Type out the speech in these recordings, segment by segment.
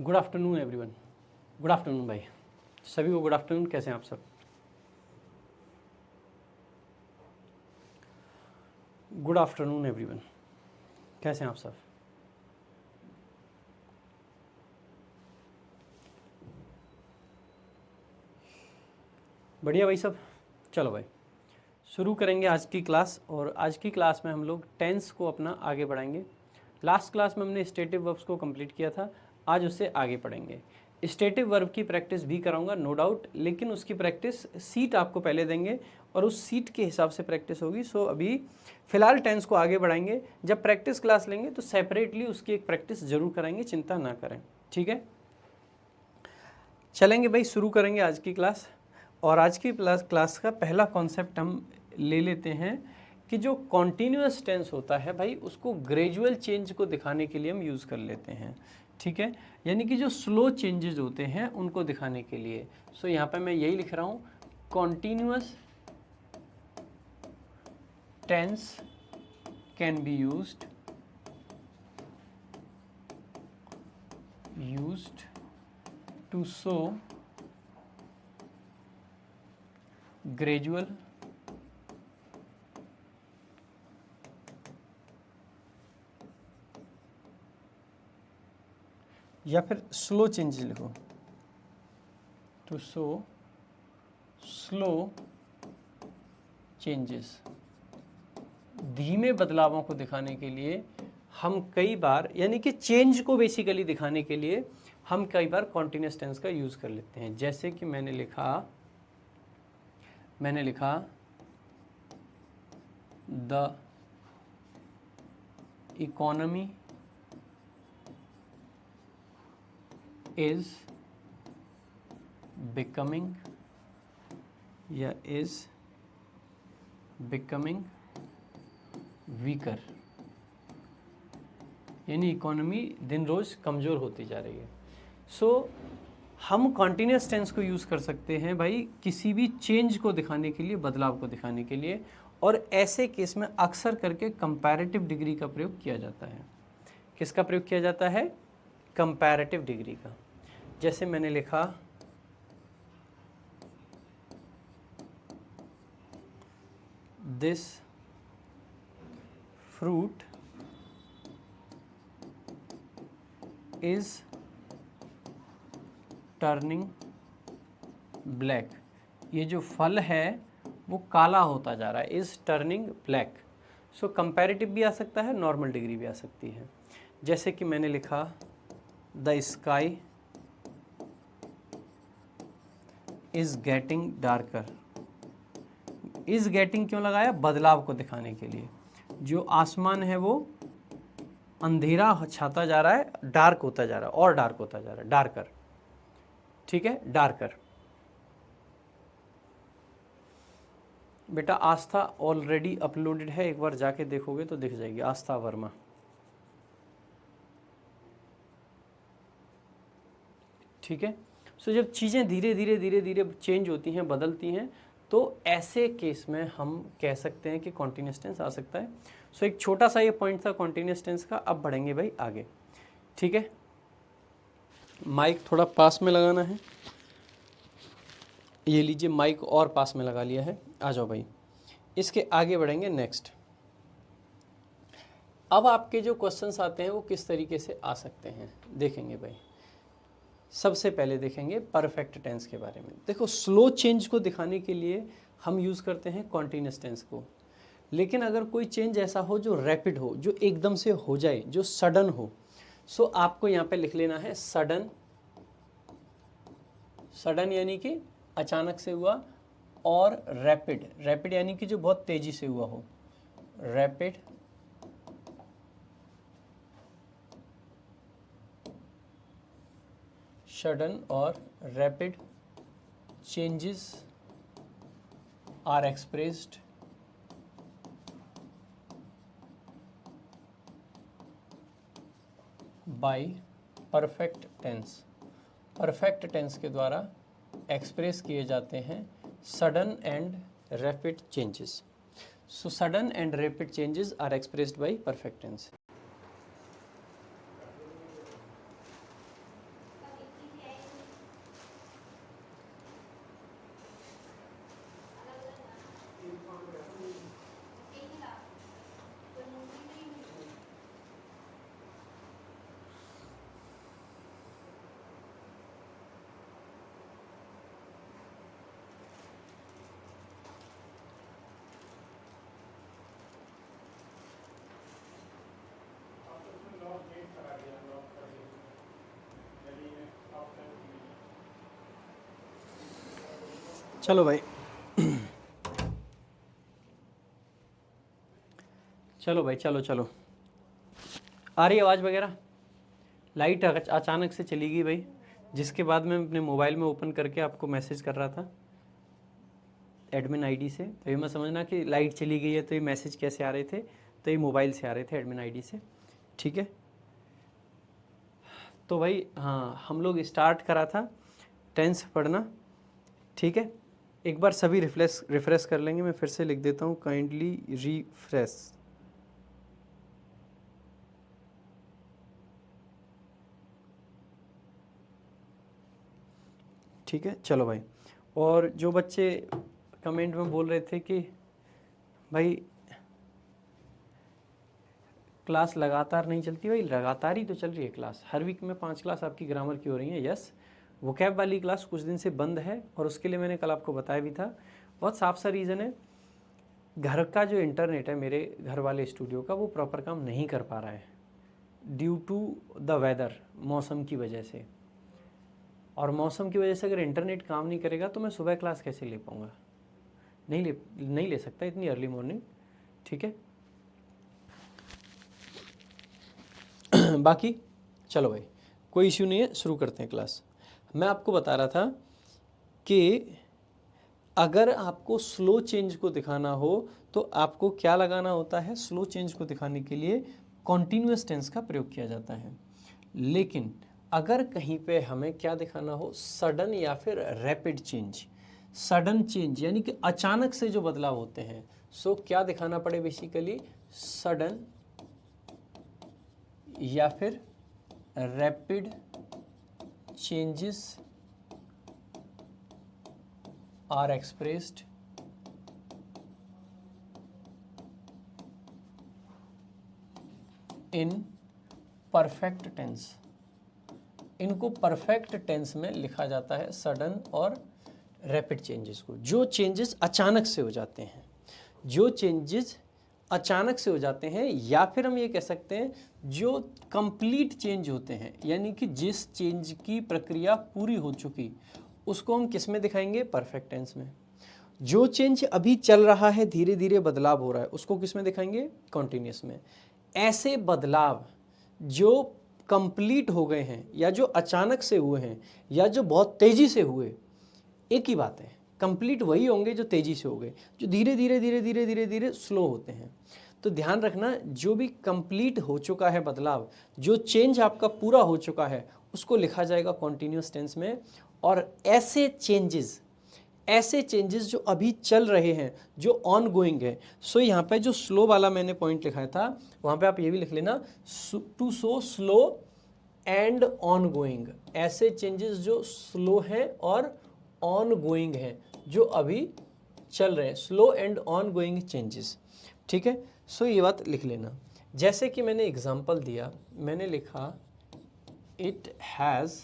Good afternoon everyone. Good afternoon भाई, सभी को गुड आफ्टरनून। कैसे हैं आप सब? गुड आफ्टरनून एवरीवन, कैसे हैं आप सब? बढ़िया भाई सब। चलो भाई शुरू करेंगे आज की क्लास। और आज की क्लास में हम लोग टेंस को अपना आगे बढ़ाएंगे। लास्ट क्लास में हमने स्टेटिव वर्ब्स को कंप्लीट किया था, आज उससे आगे पढ़ेंगे। स्टेटिव वर्ब की प्रैक्टिस भी कराऊंगा नो डाउट, लेकिन उसकी प्रैक्टिस सीट आपको पहले देंगे और उस सीट के हिसाब से प्रैक्टिस होगी। सो अभी फ़िलहाल टेंस को आगे बढ़ाएंगे। जब प्रैक्टिस क्लास लेंगे तो सेपरेटली उसकी एक प्रैक्टिस ज़रूर कराएंगे, चिंता ना करें, ठीक है। चलेंगे भाई, शुरू करेंगे आज की क्लास। और आज की क्लास का पहला कॉन्सेप्ट हम ले लेते हैं कि जो कॉन्टीन्यूअस टेंस होता है भाई, उसको ग्रेजुअल चेंज को दिखाने के लिए हम यूज़ कर लेते हैं, ठीक है। यानी कि जो स्लो चेंजेस होते हैं उनको दिखाने के लिए। सो यहाँ पे मैं यही लिख रहा हूँ, continuous tense can be used to show gradual या फिर स्लो चेंजेस लिखो, टू शो स्लो चेंजेस। धीमे बदलावों को दिखाने के लिए हम कई बार, यानी कि चेंज को बेसिकली दिखाने के लिए हम कई बार कॉन्टिन्यूअस टेंस का यूज़ कर लेते हैं। जैसे कि मैंने लिखा द इकोनॉमी इज बिकमिंग या इज बिकमिंग वीकर, यानी इकोनॉमी दिन रोज़ कमज़ोर होती जा रही है। सो हम कॉन्टीन्यूअस टेंस को यूज़ कर सकते हैं भाई किसी भी चेंज को दिखाने के लिए, बदलाव को दिखाने के लिए। और ऐसे केस में अक्सर करके कंपैरेटिव डिग्री का प्रयोग किया जाता है। किसका प्रयोग किया जाता है? कंपैरेटिव डिग्री का। जैसे मैंने लिखा this fruit is turning black. ये जो फल है वो काला होता जा रहा है, is turning black. So comparative भी आ सकता है, नॉर्मल डिग्री भी आ सकती है। जैसे कि मैंने लिखा the sky is getting darker. Is getting क्यों लगाया? बदलाव को दिखाने के लिए। जो आसमान है वो अंधेरा छाता जा रहा है, डार्क होता जा रहा है, और डार्क होता जा रहा है, डार्कर, ठीक है, डार्कर। बेटा आस्था ऑलरेडी अपलोडेड है, एक बार जाके देखोगे तो दिख जाएगी, आस्था वर्मा, ठीक है। सो जब चीज़ें धीरे धीरे चेंज होती हैं, बदलती हैं, तो ऐसे केस में हम कह सकते हैं कि कॉन्टीन्यूअस टेंस आ सकता है। सो एक छोटा सा ये पॉइंट था कॉन्टीन्यूअस टेंस का। अब बढ़ेंगे भाई आगे, ठीक है। माइक थोड़ा पास में लगाना है, ये लीजिए माइक और पास में लगा लिया है। आ जाओ भाई, इसके आगे बढ़ेंगे नेक्स्ट। अब आपके जो क्वेश्चंस आते हैं वो किस तरीके से आ सकते हैं देखेंगे भाई। सबसे पहले देखेंगे परफेक्ट टेंस के बारे में। देखो स्लो चेंज को दिखाने के लिए हम यूज़ करते हैं कॉन्टीन्यूअस टेंस को, लेकिन अगर कोई चेंज ऐसा हो जो रैपिड हो, जो एकदम से हो जाए, जो सडन हो, सो आपको यहाँ पे लिख लेना है सडन। सडन यानी कि अचानक से हुआ, और रैपिड, रैपिड यानी कि जो बहुत तेज़ी से हुआ हो, रैपिड। सडन और rapid changes are expressed by perfect tense। Perfect tense के द्वारा एक्सप्रेस किए जाते हैं sudden and rapid changes. So sudden and rapid changes are expressed by perfect tense. चलो भाई चलो भाई, चलो चलो, आ रही आवाज़ वगैरह? लाइट अचानक से चली गई भाई, जिसके बाद मैं अपने मोबाइल में ओपन करके आपको मैसेज कर रहा था एडमिन आईडी से। तो ये मैं समझना कि लाइट चली गई है, तो ये मैसेज कैसे आ रहे थे, तो ये मोबाइल से आ रहे थे एडमिन आईडी से। ठीक है, तो भाई हाँ, हम लोग स्टार्ट करा था टेंस पढ़ना। ठीक है, एक बार सभी रिफ्रेश कर लेंगे। मैं फिर से लिख देता हूँ, काइंडली रिफ्रेश। ठीक है, चलो भाई। और जो बच्चे कमेंट में बोल रहे थे कि भाई क्लास लगातार नहीं चलती, भाई लगातार ही तो चल रही है क्लास। हर वीक में 5 क्लास आपकी ग्रामर की हो रही है। यस, वोकैब वाली क्लास कुछ दिन से बंद है, और उसके लिए मैंने कल आपको बताया भी था। बहुत साफ सा रीज़न है, घर का जो इंटरनेट है मेरे घर वाले स्टूडियो का, वो प्रॉपर काम नहीं कर पा रहा है ड्यू टू द वेदर, मौसम की वजह से। और मौसम की वजह से अगर इंटरनेट काम नहीं करेगा तो मैं सुबह क्लास कैसे ले पाऊँगा? नहीं ले सकता इतनी अर्ली मॉर्निंग। ठीक है बाकी चलो भाई, कोई इश्यू नहीं है, शुरू करते हैं क्लास। मैं आपको बता रहा था कि अगर आपको स्लो चेंज को दिखाना हो तो आपको क्या लगाना होता है? स्लो चेंज को दिखाने के लिए कॉन्टिन्यूअस टेंस का प्रयोग किया जाता है। लेकिन अगर कहीं पे हमें क्या दिखाना हो, सडन या फिर रैपिड चेंज, सडन चेंज यानी कि अचानक से जो बदलाव होते हैं, सो क्या दिखाना पड़े? बेसिकली सडन या फिर rapid changes are expressed in perfect tense. इनको परफेक्ट टेंस में लिखा जाता है, सडन और रैपिड चेंजेस को। जो चेंजेस अचानक से हो जाते हैं, जो चेंजेस अचानक से हो जाते हैं, या फिर हम ये कह सकते हैं जो कंप्लीट चेंज होते हैं, यानी कि जिस चेंज की प्रक्रिया पूरी हो चुकी, उसको हम किस में दिखाएंगे? परफेक्ट टेंस में। जो चेंज अभी चल रहा है, धीरे धीरे बदलाव हो रहा है, उसको किस में दिखाएंगे? कॉन्टिन्यूस में। ऐसे बदलाव जो कंप्लीट हो गए हैं, या जो अचानक से हुए हैं, या जो बहुत तेजी से हुए, एक ही बात है, कंप्लीट वही होंगे जो तेजी से हो गए। जो धीरे धीरे धीरे धीरे धीरे धीरे स्लो होते हैं। तो ध्यान रखना, जो भी कंप्लीट हो चुका है बदलाव, जो चेंज आपका पूरा हो चुका है, उसको लिखा जाएगा कॉन्टिन्यूस टेंस में। और ऐसे चेंजेस जो अभी चल रहे हैं, जो ऑन गोइंग है, सो यहाँ पे जो स्लो वाला मैंने पॉइंट लिखा था, वहाँ पे आप ये भी लिख लेना, to show slow and ongoing. ऐसे चेंजेस जो स्लो हैं और ऑन गोइंग हैं, जो अभी चल रहे हैं, slow and on going changes. ठीक है, सो ये बात लिख लेना। जैसे कि मैंने एग्जांपल दिया, मैंने लिखा इट हैज़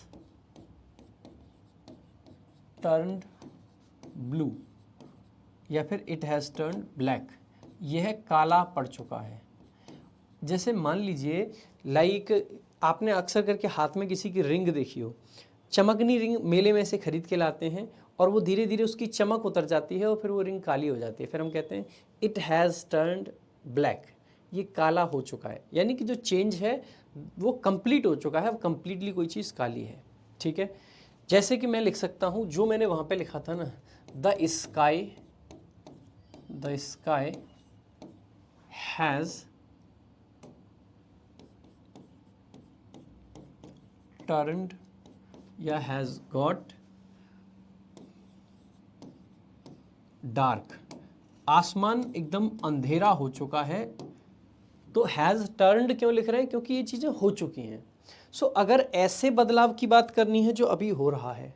टर्न्ड ब्लू, या फिर इट हैज़ टर्न्ड ब्लैक, यह काला पड़ चुका है। जैसे मान लीजिए, लाइक आपने अक्सर करके हाथ में किसी की रिंग देखी हो, चमकनी रिंग मेले में से खरीद के लाते हैं, और वो धीरे धीरे उसकी चमक उतर जाती है और फिर वो रिंग काली हो जाती है। फिर हम कहते हैं इट हैज़ टर्न्ड ब्लैक, ये काला हो चुका है। यानी कि जो चेंज है वो कंप्लीट हो चुका है, अब कंप्लीटली कोई चीज़ काली है। ठीक है, जैसे कि मैं लिख सकता हूँ, जो मैंने वहाँ पे लिखा था ना, द स्काई हैज़ टर्न्ड या हैज़ गॉट डार्क, आसमान एकदम अंधेरा हो चुका है। तो हैज़ टर्न्ड क्यों लिख रहे हैं? क्योंकि ये चीज़ें हो चुकी हैं। सो अगर ऐसे बदलाव की बात करनी है जो अभी हो रहा है,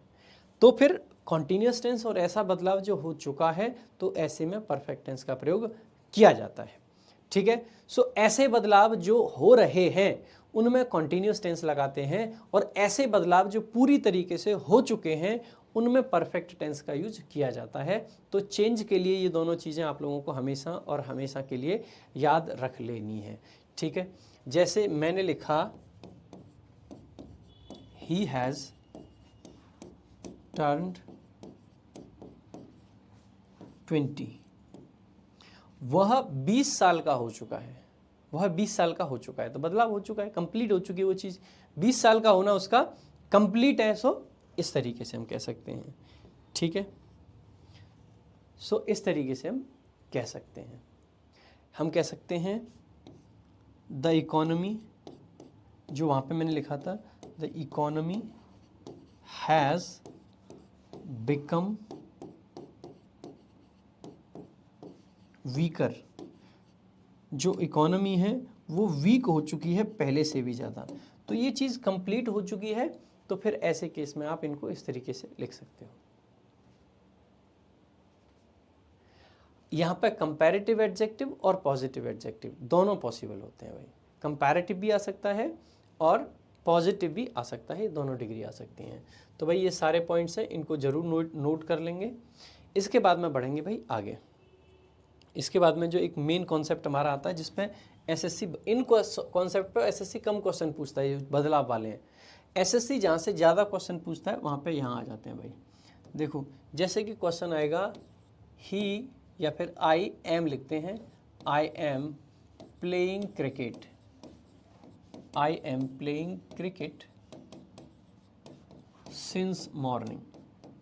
तो फिर कॉन्टिन्यूस टेंस, और ऐसा बदलाव जो हो चुका है, तो ऐसे में परफेक्ट टेंस का प्रयोग किया जाता है। ठीक है, सो ऐसे बदलाव जो हो रहे हैं उनमें कॉन्टिन्यूस टेंस लगाते हैं, और ऐसे बदलाव जो पूरी तरीके से हो चुके हैं उनमें परफेक्ट टेंस का यूज किया जाता है। तो चेंज के लिए ये दोनों चीज़ें आप लोगों को हमेशा और हमेशा के लिए याद रख लेनी है। ठीक है, जैसे मैंने लिखा ही हैज़ टर्न्ड 20, वह 20 साल का हो चुका है, वह 20 साल का हो चुका है, तो बदलाव हो चुका है, कंप्लीट हो चुकी है वो चीज़। 20 साल का होना उसका कंप्लीट है, सो इस तरीके से हम कह सकते हैं, ठीक है। सो इस तरीके से हम कह सकते हैं, हम कह सकते हैं द इकोनॉमी, जो वहाँ पे मैंने लिखा था, the economy has become weaker, जो इकोनॉमी है वो वीक हो चुकी है पहले से भी ज़्यादा। तो ये चीज़ कंप्लीट हो चुकी है, तो फिर ऐसे केस में आप इनको इस तरीके से लिख सकते हो। यहाँ पे कंपैरेटिव एडजेक्टिव और पॉजिटिव एडजेक्टिव दोनों पॉसिबल होते हैं भाई। कंपैरेटिव भी आ सकता है और पॉजिटिव भी आ सकता है, दोनों डिग्री आ सकती हैं। तो भाई ये सारे पॉइंट्स हैं, इनको जरूर नोट कर लेंगे। इसके बाद में बढ़ेंगे भाई आगे। इसके बाद में जो एक मेन कॉन्सेप्ट हमारा आता है, जिसमें एसएससी, इन कॉन्सेप्ट पे एसएससी कम क्वेश्चन पूछता है, ये बदलाव वाले हैं। एसएससी जहाँ से ज़्यादा क्वेश्चन पूछता है वहाँ पे यहाँ आ जाते हैं भाई। देखो जैसे कि क्वेश्चन आएगा ही या फिर आई एम लिखते हैं, आई am playing cricket, I am playing cricket since morning.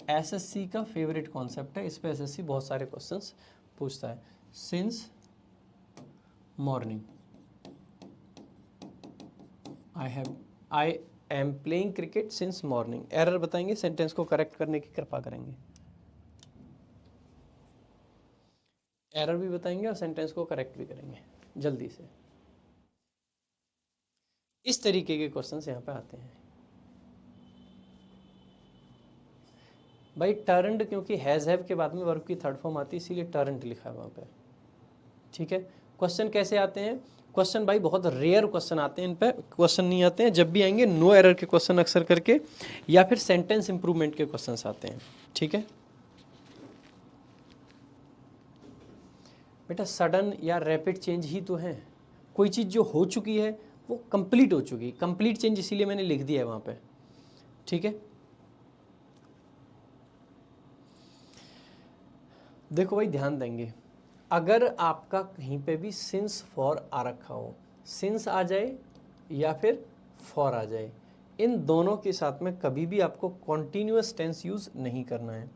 SSC का फेवरेट कॉन्सेप्ट है, इस पे एसएससी बहुत सारे क्वेश्चंस पूछता है। Since morning, I am playing cricket since morning. Error बताएंगे, सेंटेंस को करेक्ट करने की कृपा करेंगे। एरर भी बताएंगे और सेंटेंस को करेक्ट भी करेंगे जल्दी से। इस तरीके के क्वेश्चंस यहाँ पे आते हैं भाई। टर्न्ड, क्योंकि हैज़ हैव के बाद में वर्ब की थर्ड फॉर्म आती है, इसीलिए टर्न्ड लिखा है वहाँ पे, ठीक है। क्वेश्चन कैसे आते हैं? क्वेश्चन भाई बहुत रेयर क्वेश्चन आते हैं, इन पे क्वेश्चन नहीं आते हैं। जब भी आएंगे नो एरर के क्वेश्चन अक्सर करके, या फिर सेंटेंस इंप्रूवमेंट के क्वेश्चन आते हैं, ठीक है। बेटा सडन या रैपिड चेंज ही तो है, कोई चीज़ जो हो चुकी है वो कंप्लीट हो चुकी है, कंप्लीट चेंज इसीलिए मैंने लिख दिया है वहाँ पे, ठीक है। देखो भाई ध्यान देंगे, अगर आपका कहीं पे भी सिंस फॉर आ रखा हो, सिंस आ जाए या फिर फॉर आ जाए, इन दोनों के साथ में कभी भी आपको कॉन्टीन्यूअस टेंस यूज़ नहीं करना है।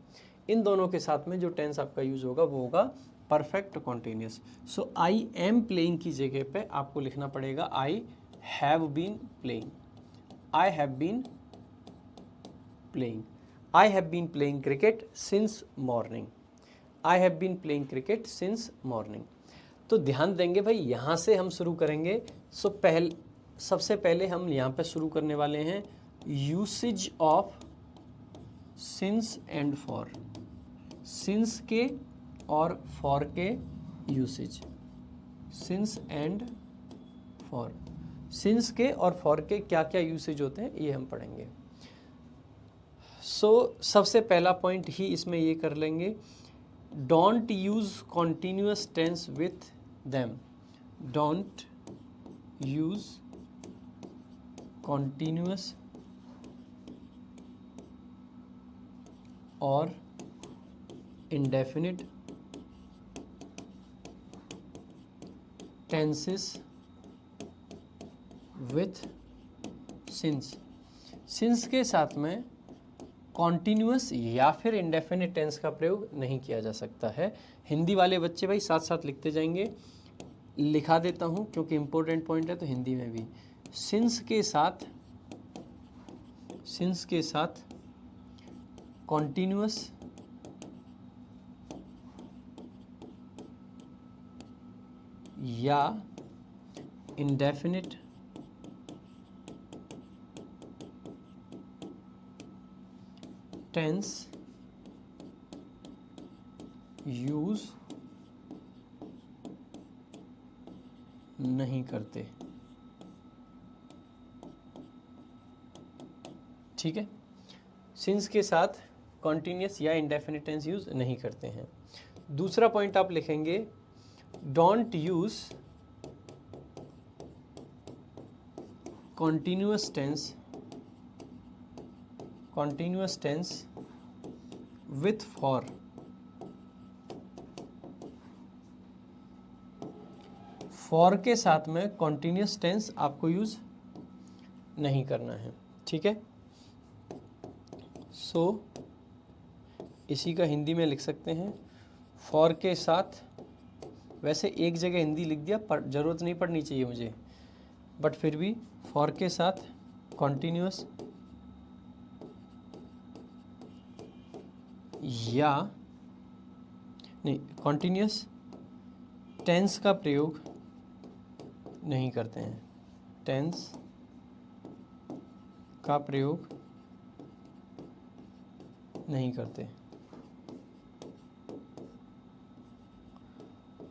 इन दोनों के साथ में जो टेंस आपका यूज़ होगा वो होगा perfect continuous. So I am playing की जगह पे आपको लिखना पड़ेगा I have been playing, I have been playing, I have been playing cricket since morning, I have been playing cricket since morning. तो ध्यान देंगे भाई, यहाँ से हम शुरू करेंगे। सो सबसे पहले हम यहाँ पे शुरू करने वाले हैं usage of since and for, since के और फॉर के usage, since and for, since के और फॉर के क्या क्या यूसेज होते हैं ये हम पढ़ेंगे। सो सबसे पहला पॉइंट ही इसमें ये कर लेंगे, don't use continuous tense with them, don't use continuous और indefinite tenses with since। since के साथ में कॉन्टीन्यूअस या फिर इंडेफिनिट टेंस का प्रयोग नहीं किया जा सकता है। हिंदी वाले बच्चे भाई साथ साथ लिखते जाएंगे, लिखा देता हूँ क्योंकि इंपॉर्टेंट पॉइंट है, तो हिंदी में भी सिंस के साथ कॉन्टीन्यूअस या इंडेफिनिट टेंस यूज नहीं करते, ठीक है। सिंस के साथ कॉन्टीन्यूअस या इंडेफिनिट टेंस यूज नहीं करते हैं। दूसरा पॉइंट आप लिखेंगे, don't use continuous tense with for, for के साथ में कॉन्टिन्यूस टेंस आपको यूज नहीं करना है, ठीक है। सो इसी का हिंदी में लिख सकते हैं, फॉर के साथ, वैसे एक जगह हिंदी लिख दिया, पर ज़रूरत नहीं पड़नी चाहिए मुझे, बट फिर भी फॉर के साथ कॉन्टिन्यूस या नहीं, कॉन्टिन्यूस टेंस का प्रयोग नहीं करते हैं, टेंस का प्रयोग नहीं करते।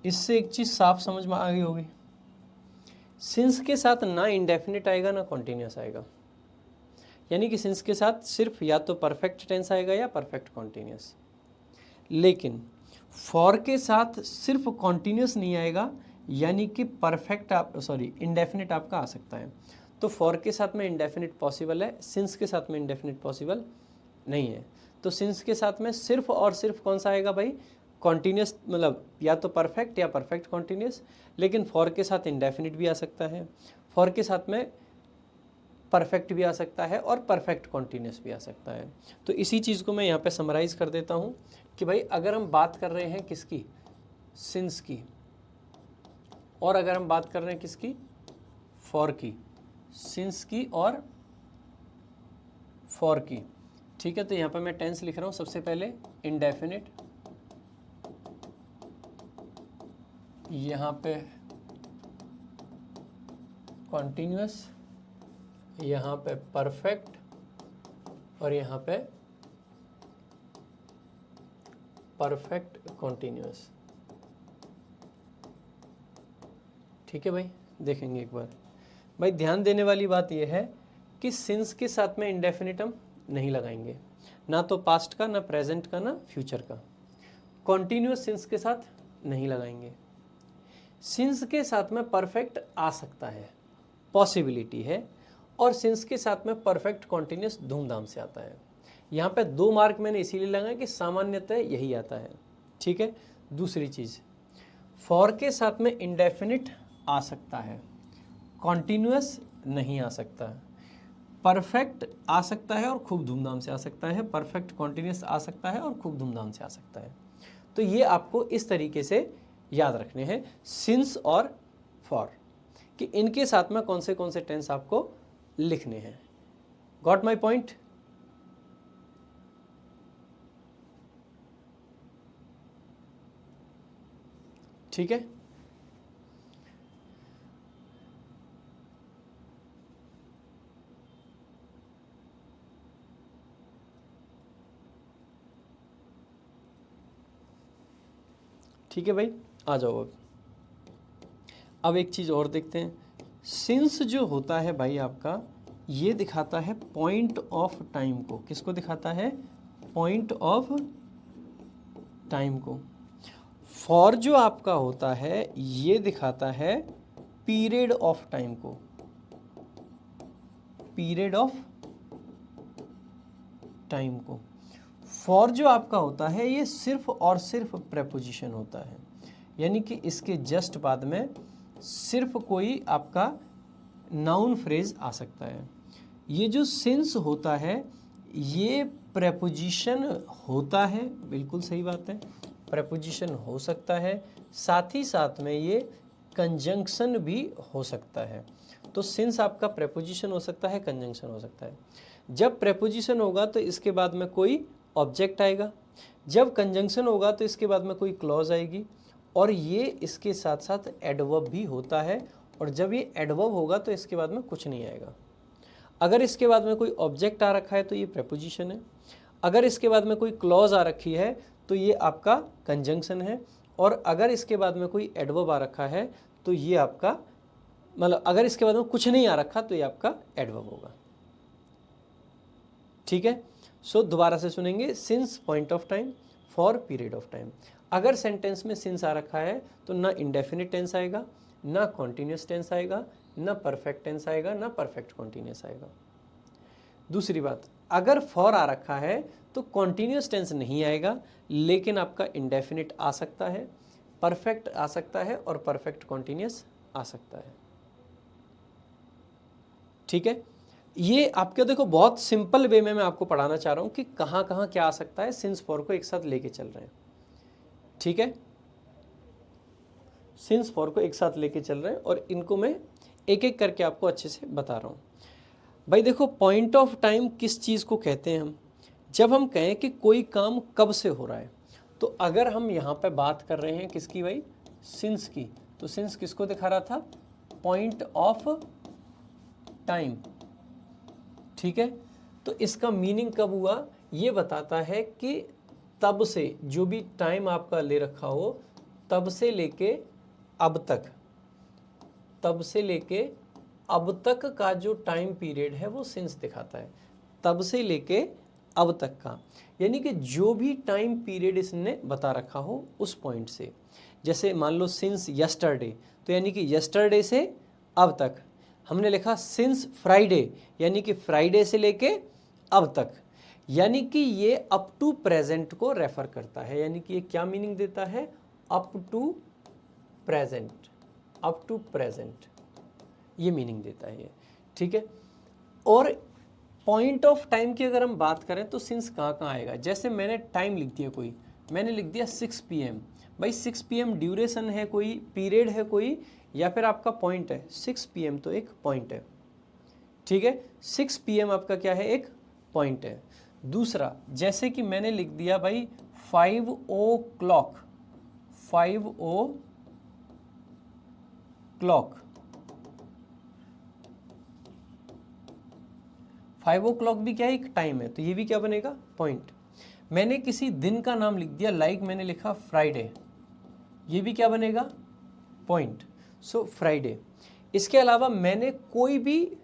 इससे एक चीज़ साफ समझ में आ गई होगी, सिंस के साथ ना इंडेफिनिट आएगा ना कॉन्टिन्यूस आएगा, यानी कि सिंस के साथ सिर्फ या तो परफेक्ट टेंस आएगा या परफेक्ट कॉन्टिन्यूस। लेकिन फॉर के साथ सिर्फ कॉन्टिन्यूस नहीं आएगा, यानी कि परफेक्ट इंडेफिनिट आपका आ सकता है। तो फॉर के साथ में इंडेफिनिट पॉसिबल है, सिंस के साथ में इंडेफिनिट पॉसिबल नहीं है। तो सिंस के साथ में सिर्फ और सिर्फ कौन सा आएगा भाई, कॉन्टिन्यूस, मतलब या तो परफेक्ट या परफेक्ट कॉन्टिन्यूस। लेकिन फॉर के साथ इंडेफिनिट भी आ सकता है, फॉर के साथ में परफेक्ट भी आ सकता है और परफेक्ट कॉन्टिन्यूस भी आ सकता है। तो इसी चीज़ को मैं यहाँ पे समराइज कर देता हूँ कि भाई अगर हम बात कर रहे हैं किसकी, सिंस की, और अगर हम बात कर रहे हैं किसकी, फॉर की, सिंस की और फॉर की, ठीक है। तो यहाँ पे मैं टेंस लिख रहा हूँ सबसे पहले इंडेफिनिट, यहाँ पे कॉन्टिन्यूस, यहाँ पे परफेक्ट और यहाँ पे परफेक्ट कॉन्टिन्यूस, ठीक है भाई। देखेंगे एक बार भाई, ध्यान देने वाली बात यह है कि सिंस के साथ में इंडेफिनिट हम नहीं लगाएंगे, ना तो पास्ट का, ना प्रेजेंट का, ना फ्यूचर का। कॉन्टिन्यूस सिंस के साथ नहीं लगाएंगे। सिंस के साथ में परफेक्ट आ सकता है, पॉसिबिलिटी है, और सिंस के साथ में परफेक्ट कॉन्टिन्यूस धूमधाम से आता है। यहाँ पे 2 मार्क मैंने इसीलिए लगाया कि सामान्यतः यही आता है, ठीक है। दूसरी चीज़, फॉर के साथ में इंडेफिनिट आ सकता है, कॉन्टिन्यूस नहीं आ सकता है। परफेक्ट आ सकता है और खूब धूमधाम से आ सकता है, परफेक्ट कॉन्टिन्यूस आ सकता है और खूब धूमधाम से आ सकता है। तो ये आपको इस तरीके से याद रखने हैं, सिंस और फॉर, कि इनके साथ में कौन से टेंस आपको लिखने हैं। Got my point? ठीक है। ठीक है भाई, आ जाओ। अब एक चीज़ और देखते हैं, सिंस जो होता है भाई आपका, ये दिखाता है पॉइंट ऑफ टाइम को। किसको दिखाता है? पॉइंट ऑफ टाइम को। फॉर जो आपका होता है ये दिखाता है पीरियड ऑफ टाइम को, पीरियड ऑफ टाइम को। फॉर जो आपका होता है ये सिर्फ और सिर्फ प्रेपोजिशन होता है, यानी कि इसके जस्ट बाद में सिर्फ कोई आपका नाउन फ्रेज आ सकता है। ये जो सिंस होता है ये प्रेपोजिशन होता है, बिल्कुल सही बात है, प्रेपोजिशन हो सकता है, साथ ही साथ में ये कंजंक्शन भी हो सकता है। तो सिंस आपका प्रेपोजिशन हो सकता है, कंजंक्शन हो सकता है। जब प्रेपोजिशन होगा तो इसके बाद में कोई ऑब्जेक्ट आएगा, जब कंजंक्शन होगा तो इसके बाद में कोई क्लॉज आएगी, और ये इसके साथ साथ एडवर्ब भी होता है, और जब ये एडवर्ब होगा तो इसके बाद में कुछ नहीं आएगा। अगर इसके बाद में कोई ऑब्जेक्ट आ रखा है तो ये प्रेपोजिशन है, अगर इसके बाद में कोई क्लॉज आ रखी है तो ये आपका कंजंक्शन है, और अगर इसके बाद में कोई एडवर्ब आ रखा है तो ये आपका, मतलब अगर इसके बाद में कुछ नहीं आ रखा तो ये आपका एडवर्ब होगा। ठीक है। सो दोबारा से सुनेंगे, since point of time, for period of time. अगर सेंटेंस में सिंस आ रखा है तो ना इंडेफिनिट टेंस आएगा, ना कॉन्टिन्यूस टेंस आएगा, ना परफेक्ट टेंस आएगा, ना परफेक्ट कॉन्टिन्यूस आएगा। दूसरी बात, अगर फॉर आ रखा है तो कॉन्टिन्यूस टेंस नहीं आएगा, लेकिन आपका इंडेफिनिट आ सकता है, परफेक्ट आ सकता है, और परफेक्ट कॉन्टिन्यूस आ सकता है। ठीक है, ये आपके देखो बहुत सिंपल वे में मैं आपको पढ़ाना चाह रहा हूँ कि कहाँ कहाँ क्या आ सकता है, सिंस फॉर को एक साथ लेके चल रहे हैं। ठीक है, सिंस फॉर को एक साथ लेके चल रहे हैं और इनको मैं एक एक करके आपको अच्छे से बता रहा हूँ। भाई देखो, पॉइंट ऑफ टाइम किस चीज़ को कहते हैं हम? जब हम कहें कि कोई काम कब से हो रहा है, तो अगर हम यहाँ पे बात कर रहे हैं किसकी भाई, सिंस की, तो सिंस किसको दिखा रहा था, पॉइंट ऑफ टाइम। ठीक है, तो इसका मीनिंग कब हुआ, ये बताता है कि तब से, जो भी टाइम आपका ले रखा हो, तब से लेके अब तक, तब से लेके अब तक का जो टाइम पीरियड है वो सिंस दिखाता है, तब से लेके अब तक का, यानी कि जो भी टाइम पीरियड इसने बता रखा हो उस पॉइंट से। जैसे मान लो सिंस यस्टरडे, तो यानी कि यस्टरडे से अब तक। हमने लिखा सिंस फ्राइडे, यानी कि फ्राइडे से लेके अब तक, यानी कि ये अप टू प्रेजेंट को रेफर करता है। यानी कि ये क्या मीनिंग देता है, up to present, up to present, ये मीनिंग देता है ये। ठीक है, और पॉइंट ऑफ टाइम की अगर हम बात करें तो सिंस कहाँ कहाँ आएगा। जैसे मैंने टाइम लिख दिया कोई, मैंने लिख दिया 6 PM, भाई 6 PM ड्यूरेशन है कोई, पीरियड है कोई, या फिर आपका पॉइंट है। 6 PM तो एक पॉइंट है। ठीक है, 6 PM आपका क्या है, एक पॉइंट है। दूसरा, जैसे कि मैंने लिख दिया भाई 5 o'clock, 5 o'clock, 5 o'clock भी क्या है, एक टाइम है, तो ये भी क्या बनेगा, पॉइंट। मैंने किसी दिन का नाम लिख दिया, लाइक मैंने लिखा फ्राइडे, ये भी क्या बनेगा, पॉइंट। So Friday. इसके अलावा मैंने कोई भी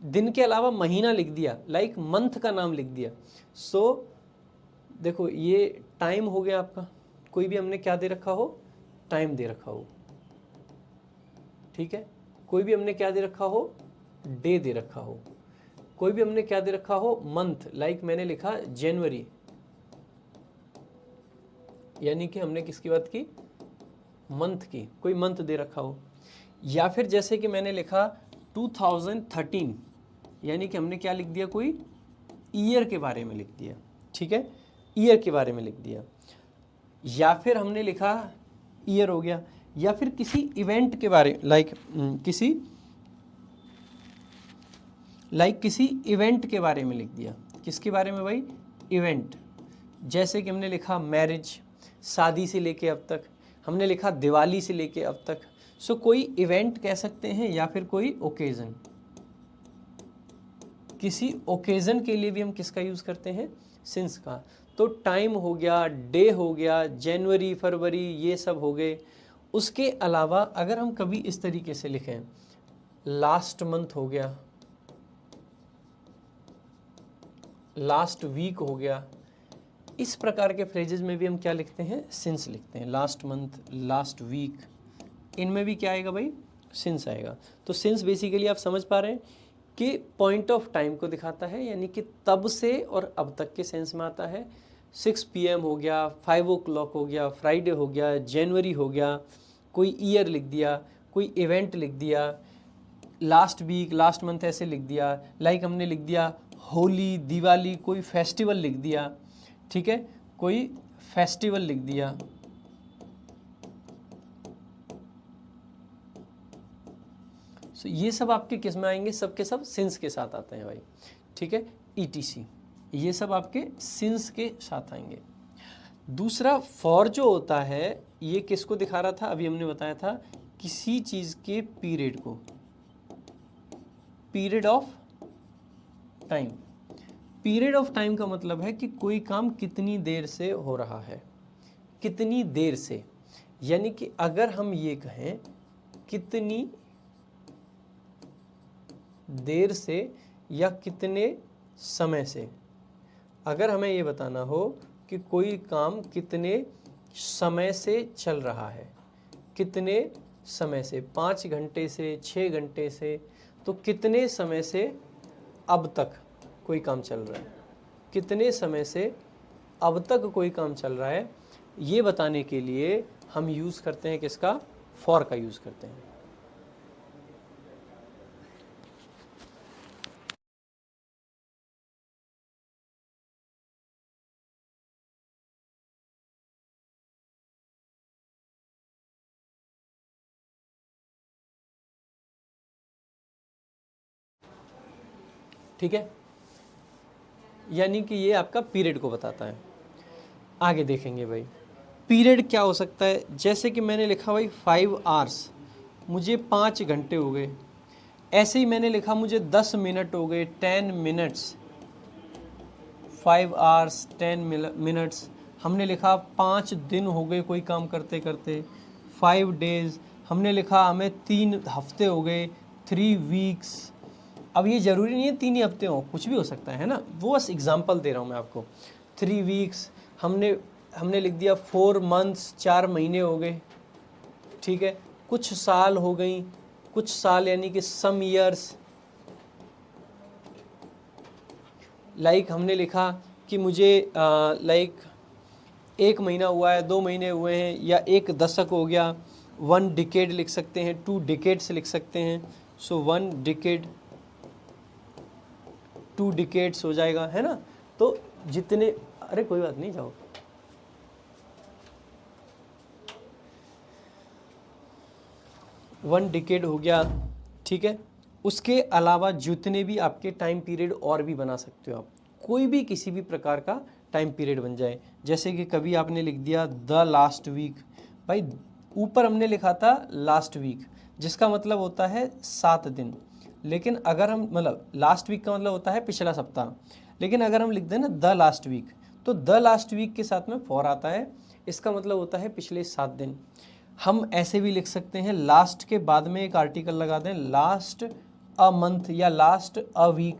दिन के अलावा महीना लिख दिया, लाइक मंथ का नाम लिख दिया, सो देखो ये टाइम हो गया आपका। कोई भी हमने क्या दे रखा हो, टाइम दे रखा हो। ठीक है, कोई भी हमने क्या दे रखा हो, डे दे रखा हो। कोई भी हमने क्या दे रखा हो, मंथ, लाइक मैंने लिखा जनवरी, यानी कि हमने किसकी बात की, मंथ की, कोई मंथ दे रखा हो। या फिर जैसे कि मैंने लिखा 2013, यानी कि हमने क्या लिख दिया, कोई ईयर के बारे में लिख दिया। ठीक है, ईयर के बारे में लिख दिया। या फिर हमने लिखा ईयर हो गया, या फिर किसी इवेंट के बारे, लाइक किसी इवेंट के बारे में लिख दिया। किसके बारे में भाई, इवेंट। जैसे कि हमने लिखा मैरिज, शादी से लेके अब तक। हमने लिखा दिवाली से लेके अब तक। सो कोई इवेंट कह सकते हैं, या फिर कोई ओकेज़न। किसी ओकेज़न के लिए भी हम किसका यूज़ करते हैं, सिंस का। तो टाइम हो गया, डे हो गया, जनवरी फरवरी, ये सब हो गए। उसके अलावा अगर हम कभी इस तरीके से लिखें, लास्ट मंथ हो गया, लास्ट वीक हो गया, इस प्रकार के फ्रेजेस में भी हम क्या लिखते हैं, सिंस लिखते हैं। लास्ट मंथ, लास्ट वीक, इनमें भी क्या आएगा भाई, सिंस आएगा। तो सिंस बेसिकली आप समझ पा रहे हैं कि पॉइंट ऑफ टाइम को दिखाता है, यानी कि तब से और अब तक के सेंस में आता है। 6 PM हो गया, 5 o'clock हो गया, फ्राइडे हो गया, जनवरी हो गया, कोई ईयर लिख दिया, कोई इवेंट लिख दिया, लास्ट वीक, लास्ट मंथ ऐसे लिख दिया, लाइक हमने लिख दिया होली, दिवाली, कोई फेस्टिवल लिख दिया। ठीक है, कोई फेस्टिवल लिख दिया। सो ये सब आपके किस में आएंगे, सब के सब सिंस के साथ आते हैं भाई। ठीक है, ETC, ये सब आपके सिंस के साथ आएंगे। दूसरा फॉर जो होता है, ये किसको दिखा रहा था, अभी हमने बताया था किसी चीज़ के पीरियड को, period of time. Period of time का मतलब है कि कोई काम कितनी देर से हो रहा है, कितनी देर से। यानी कि अगर हम ये कहें कितनी देर से या कितने समय से, अगर हमें ये बताना हो कि कोई काम कितने समय से चल रहा है, कितने समय से, 5 घंटे से, 6 घंटे से, तो कितने समय से अब तक कोई काम चल रहा है, कितने समय से अब तक कोई काम चल रहा है, ये बताने के लिए हम यूज़ करते हैं किसका, फॉर का यूज़ करते हैं। ठीक है, यानी कि ये आपका पीरियड को बताता है। आगे देखेंगे भाई पीरियड क्या हो सकता है। जैसे कि मैंने लिखा भाई 5 आवर्स, मुझे 5 घंटे हो गए। ऐसे ही मैंने लिखा मुझे 10 मिनट हो गए, 10 मिनट्स। 5 hours 10 minutes. हमने लिखा 5 दिन हो गए कोई काम करते करते, 5 डेज। हमने लिखा हमें 3 हफ्ते हो गए, 3 वीक्स। अब ये ज़रूरी नहीं है 3 ही हफ्ते हो, कुछ भी हो सकता है ना, वो बस एग्जांपल दे रहा हूँ मैं आपको। 3 वीक्स। हमने लिख दिया 4 मंथ्स, 4 महीने हो गए। ठीक है, कुछ साल हो गई, कुछ साल यानी कि सम ईयर्स। लाइक हमने लिखा कि मुझे लाइक 1 महीना हुआ है, 2 महीने हुए हैं, या 1 दशक हो गया। 1 डिकेड लिख सकते हैं, 2 डिकेड्स लिख सकते हैं। सो 1 डिकेड, 2 डिकेड्स हो जाएगा, है ना। तो जितने, अरे कोई बात नहीं, जाओ। वन डिकेड हो गया, ठीक है। उसके अलावा जितने भी आपके टाइम पीरियड और भी बना सकते हो आप, कोई भी किसी भी प्रकार का टाइम पीरियड बन जाए। जैसे कि कभी आपने लिख दिया द लास्ट वीक, भाई ऊपर हमने लिखा था लास्ट वीक, जिसका मतलब होता है 7 दिन। लेकिन अगर हम मतलब लास्ट वीक का मतलब होता है पिछला सप्ताह, लेकिन अगर हम लिख दें ना द लास्ट वीक, तो द लास्ट वीक के साथ में फॉर आता है, इसका मतलब होता है पिछले 7 दिन। हम ऐसे भी लिख सकते हैं, लास्ट के बाद में एक आर्टिकल लगा दें, लास्ट अ मंथ या लास्ट अ वीक,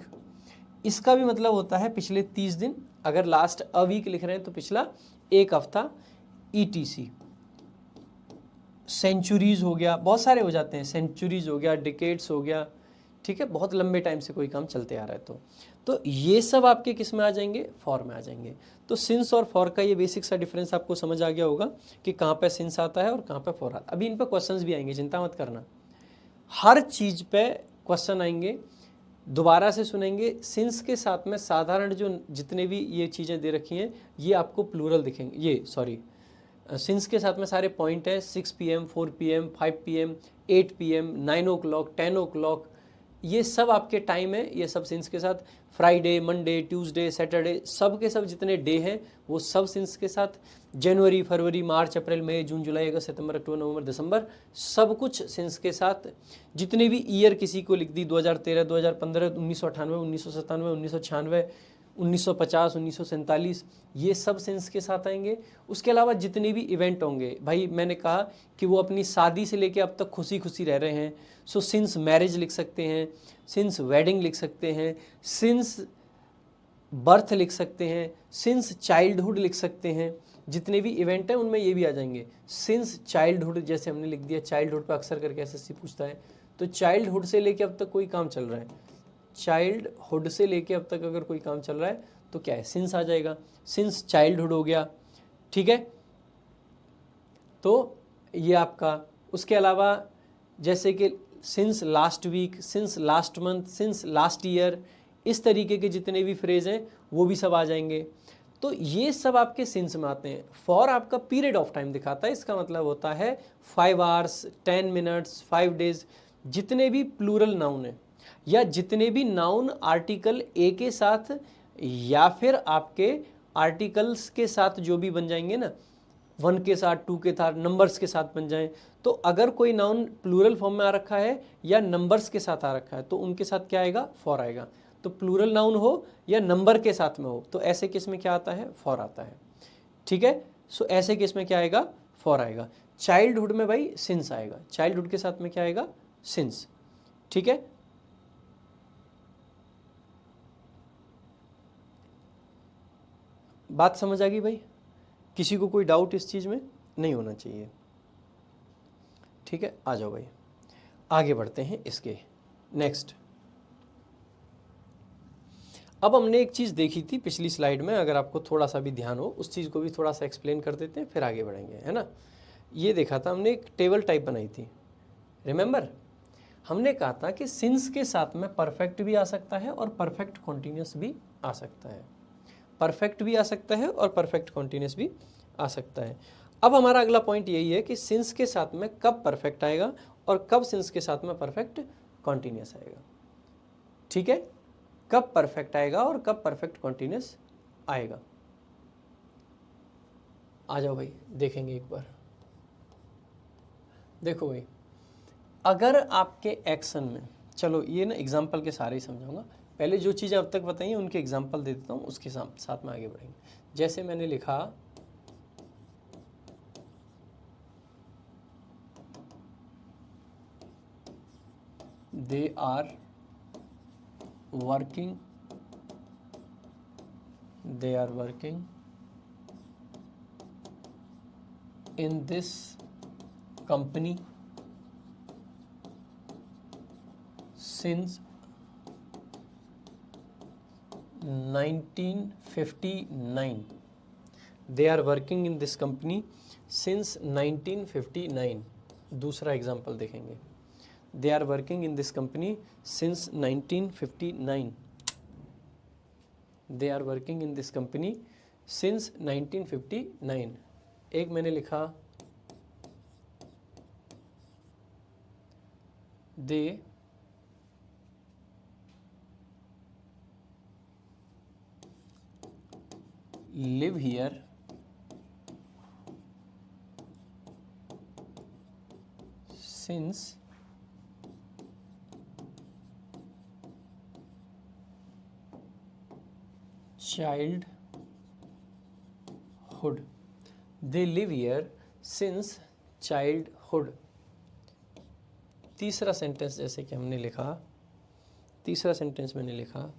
इसका भी मतलब होता है पिछले 30 दिन। अगर लास्ट अ वीक लिख रहे हैं तो पिछला 1 हफ्ता, ETC। सेंचुरीज हो गया, बहुत सारे हो जाते हैं, सेंचुरीज हो गया, डिकेड्स हो गया, ठीक है, बहुत लंबे टाइम से कोई काम चलते आ रहा है तो ये सब आपके किस में आ जाएंगे, फॉर में आ जाएंगे। तो सिंस और फॉर का ये बेसिक सा डिफरेंस आपको समझ आ गया होगा कि कहाँ पे सिंस आता है और कहाँ पे फॉर आता है। अभी इन पे क्वेश्चंस भी आएंगे, चिंता मत करना, हर चीज़ पे क्वेश्चन आएंगे। दोबारा से सुनेंगे। सिंस के साथ में साधारण जो जितने भी ये चीज़ें दे रखी हैं, ये आपको प्लूरल दिखेंगे, ये सॉरी सिंस के साथ में सारे पॉइंट है, 6 PM, 4 PM, 5 PM, 8 PM, 9 o'clock, 10 o'clock, ये सब आपके टाइम है। ये सब सिंस के साथ, फ्राइडे, मंडे, ट्यूसडे, सैटरडे, सब के सब जितने डे हैं वो सब सिंस के साथ। जनवरी, फरवरी, मार्च, अप्रैल, मई, जून, जुलाई, अगस्त, सितंबर, अक्टूबर, नवंबर, दिसंबर, सब कुछ सिंस के साथ। जितने भी ईयर किसी को लिख दी, 2013, 2015, 1998, 1997, 1996, 1950, 1947, ये सब सेंस के साथ आएंगे। उसके अलावा जितने भी इवेंट होंगे, भाई मैंने कहा कि वो अपनी शादी से लेके अब तक खुशी खुशी रह रहे हैं, सो सिंस मैरिज लिख सकते हैं, सिंस वेडिंग लिख सकते हैं, सिंस बर्थ लिख सकते हैं, सिंस चाइल्डहुड लिख सकते हैं। जितने भी इवेंट हैं उनमें ये भी आ जाएंगे। सिंस चाइल्डहुड, जैसे हमने लिख दिया चाइल्डहुड पर अक्सर करके SSC पूछता है, तो चाइल्डहुड से लेके अब तक कोई काम चल रहा है, चाइल्डहुड से लेके अब तक अगर कोई काम चल रहा है तो क्या है, सिंस आ जाएगा। सिंस चाइल्डहुड हो गया, ठीक है। तो ये आपका, उसके अलावा जैसे कि since last week, since last month, since last year, इस तरीके के जितने भी फ्रेज हैं वो भी सब आ जाएंगे। तो ये सब आपके सिंस में आते हैं। फॉर आपका पीरियड ऑफ टाइम दिखाता है, इसका मतलब होता है 5 आवर्स, 10 मिनट्स, 5 डेज। जितने भी प्लूरल नाउन है या जितने भी नाउन आर्टिकल ए के साथ या फिर आपके आर्टिकल्स के साथ जो भी बन जाएंगे ना, 1 के साथ, 2 के साथ, नंबर्स के साथ बन जाएं, तो अगर कोई नाउन प्लूरल फॉर्म में आ रखा है या नंबर्स के साथ आ रखा है तो उनके साथ क्या आएगा, फॉर आएगा। तो प्लूरल नाउन हो या नंबर के साथ में हो तो ऐसे केस में क्या आता है, फॉर आता है, ठीक है। सो ऐसे केस में क्या आएगा, फॉर आएगा। चाइल्डहुड में भाई सिंस आएगा, चाइल्डहुड के साथ में क्या आएगा, सिंस, ठीक है। बात समझ आ गई भाई, किसी को कोई डाउट इस चीज़ में नहीं होना चाहिए, ठीक है। आ जाओ भाई, आगे बढ़ते हैं इसके नेक्स्ट। अब हमने एक चीज़ देखी थी पिछली स्लाइड में, अगर आपको थोड़ा सा भी ध्यान हो उस चीज़ को भी थोड़ा सा एक्सप्लेन कर देते हैं फिर आगे बढ़ेंगे, है ना। ये देखा था हमने, एक टेबल टाइप बनाई थी, रिमेंबर। हमने कहा था कि सिंस के साथ में परफेक्ट भी आ सकता है और परफेक्ट कॉन्टिन्यूस भी आ सकता है, परफेक्ट भी आ सकता है और परफेक्ट कॉन्टिन्यूस भी आ सकता है। अब हमारा अगला पॉइंट यही है कि सिंस के साथ में कब परफेक्ट आएगा और कब सिंस के साथ में परफेक्ट कॉन्टिन्यूस आएगा, ठीक है। कब परफेक्ट आएगा और कब परफेक्ट कॉन्टिन्यूस आएगा। आ जाओ भाई, देखेंगे एक बार। देखो भाई, अगर आपके एक्शन में, चलो ये ना एग्जाम्पल के सारे ही समझाऊंगा, पहले जो चीज़ अब तक बताई उनके एग्जाम्पल दे देता हूँ, उसके साथ में आगे बढ़ेंगे। जैसे मैंने लिखा they are working in this company since 1959. They are working in this company since 1959. दूसरा एग्जाम्पल देखेंगे, they are working in this company since 1959. They are working in this company since 1959. एक मैंने लिखा they live here since childhood. They live here since childhood. तीसरा sentence जैसे कि हमने लिखा, तीसरा सेंटेंस मैंने लिखा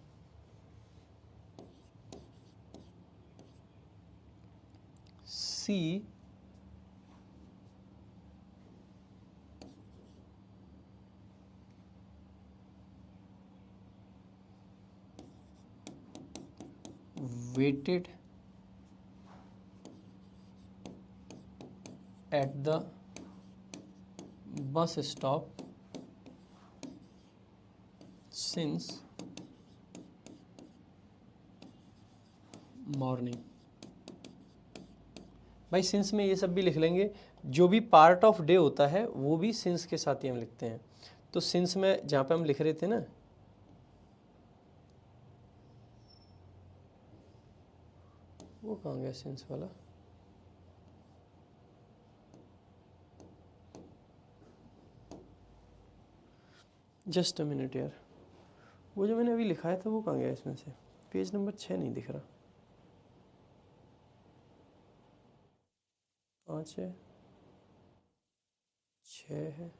सी waited at the bus stop since morning. भाई सिंस में ये सब भी लिख लेंगे, जो भी पार्ट ऑफ डे होता है वो भी सिंस के साथ ही हम लिखते हैं। तो सिंस में जहाँ पे हम लिख रहे थे ना, वो कहाँ गया सिंस वाला, जस्ट अ मिनट यार, वो जो मैंने अभी लिखाया था वो कहाँ गया इसमें से, पेज नंबर 6 नहीं दिख रहा, 5 है, 6 है,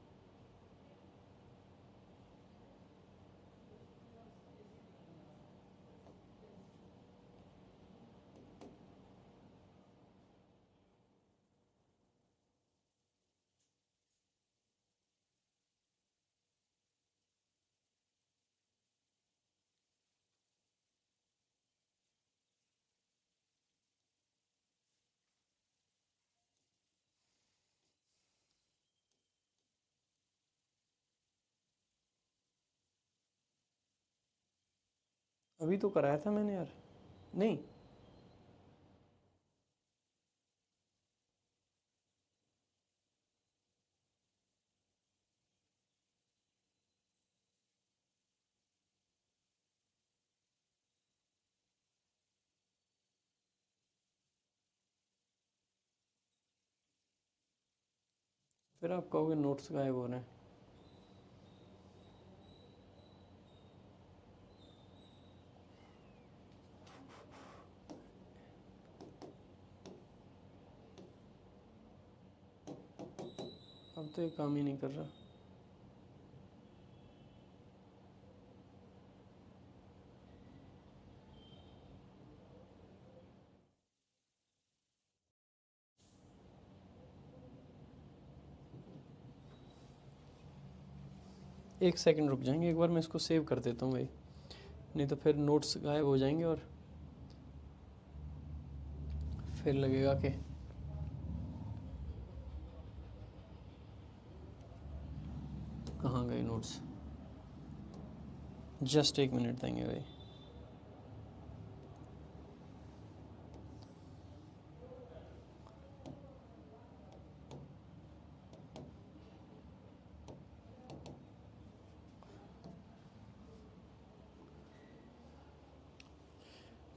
अभी तो कराया था मैंने यार, नहीं फिर आप कहोगे नोट्स गायब हो रहे हैं। अब तो ये काम ही नहीं कर रहा। एक सेकंड रुक जाएंगे, एक बार मैं इसको सेव कर देता हूँ भाई, नहीं तो फिर नोट्स गायब हो जाएंगे और फिर लगेगा कि कहाँ गए नोट्स। जस्ट एक मिनट देंगे भाई।